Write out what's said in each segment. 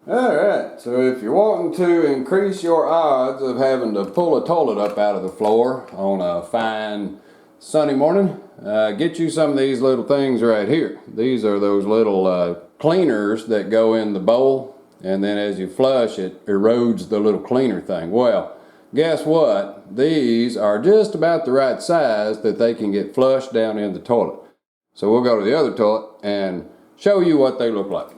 Alright, so if you're wanting to increase your odds of having to pull a toilet up out of the floor on a fine sunny morning, get you some of these little things right here. These are those little cleaners that go in the bowl, and then as you flush it erodes the little cleaner thing. Well, guess what? These are just about the right size that they can get flushed down in the toilet. So we'll go to the other toilet and show you what they look like.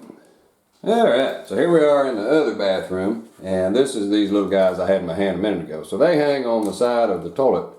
Alright, so here we are in the other bathroom, and this is these little guys I had in my hand a minute ago. So they hang on the side of the toilet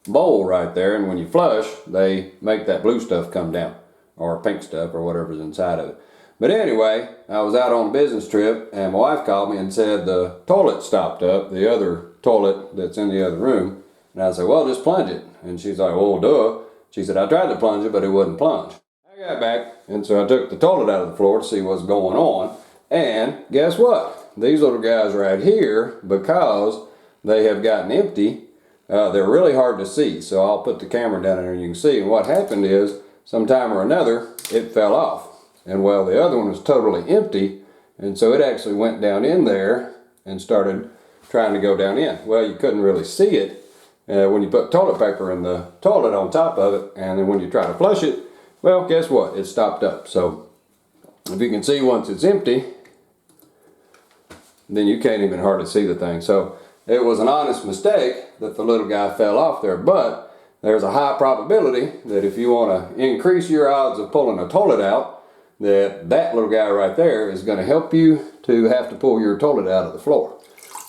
bowl right there, and when you flush, they make that blue stuff come down, or pink stuff, or whatever's inside of it. But anyway, I was out on a business trip, and my wife called me and said the toilet stopped up, the other toilet that's in the other room. And I said, well, just plunge it. And she's like, well, duh. She said, I tried to plunge it, but it wouldn't plunge. I got back, and so I took the toilet out of the floor to see what's going on, and guess what? These little guys right here, because they have gotten empty, they're really hard to see. So I'll put the camera down there and you can see. And what happened is, sometime or another, it fell off. And well, the other one was totally empty, and so it actually went down in there and started trying to go down in. Well, you couldn't really see it when you put toilet paper in the toilet on top of it, and then when you try to flush it, well, guess what? It stopped up. So if you can see once it's empty, then you can't even hardly see the thing. So it was an honest mistake that the little guy fell off there, but there's a high probability that if you want to increase your odds of pulling a toilet out, that little guy right there is going to help you to have to pull your toilet out of the floor.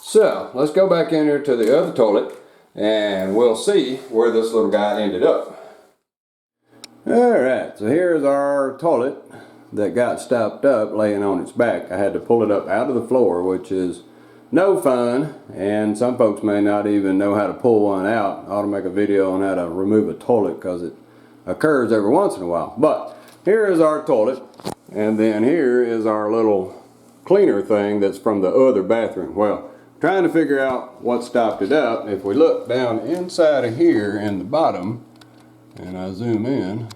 So let's go back in here to the other toilet and we'll see where this little guy ended up. Alright, so here's our toilet that got stopped up laying on its back. I had to pull it up out of the floor, which is no fun, and some folks may not even know how to pull one out. I ought to make a video on how to remove a toilet because it occurs every once in a while. But here is our toilet, and then here is our little cleaner thing that's from the other bathroom. Well, trying to figure out what stopped it up. If we look down inside of here in the bottom, and I zoom in,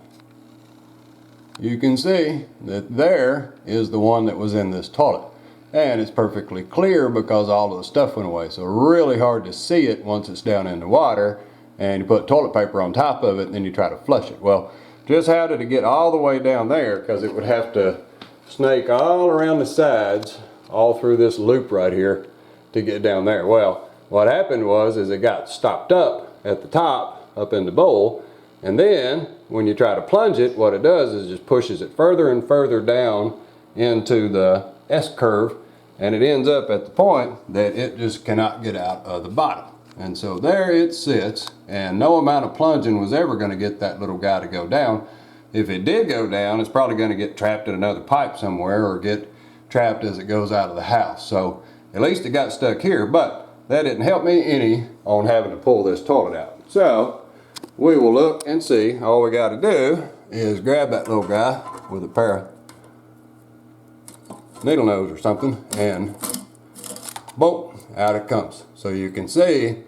you can see that there is the one that was in this toilet. And it's perfectly clear because all of the stuff went away. So really hard to see it once it's down in the water, and you put toilet paper on top of it and then you try to flush it. Well, just how did it get all the way down there? Because it would have to snake all around the sides, all through this loop right here to get down there. Well, what happened was it got stopped up at the top, up in the bowl, and then when you try to plunge it, what it does is just pushes it further and further down into the S-curve, and it ends up at the point that it just cannot get out of the bottom. And so there it sits, and no amount of plunging was ever going to get that little guy to go down. If it did go down, it's probably going to get trapped in another pipe somewhere or get trapped as it goes out of the house. So at least it got stuck here, but that didn't help me any on having to pull this toilet out. So we will look and see. All we got to do is grab that little guy with a pair of needle nose or something, and boom, out it comes. So you can see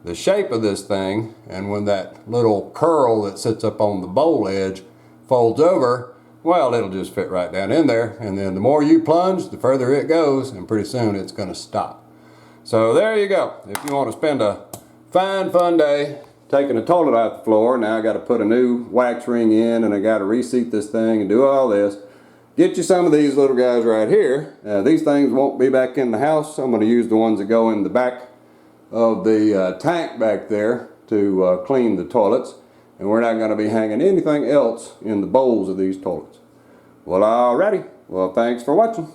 the shape of this thing, and when that little curl that sits up on the bowl edge folds over, well, it'll just fit right down in there, and then the more you plunge, the further it goes, and pretty soon it's going to stop. So there you go. If you want to spend a fine, fun day taking a toilet out the floor, now I got to put a new wax ring in, and I got to reseat this thing and do all this. Get you some of these little guys right here. These things won't be back in the house. I'm going to use the ones that go in the back of the tank back there to clean the toilets, and we're not going to be hanging anything else in the bowls of these toilets. Well, alrighty. Well, thanks for watching.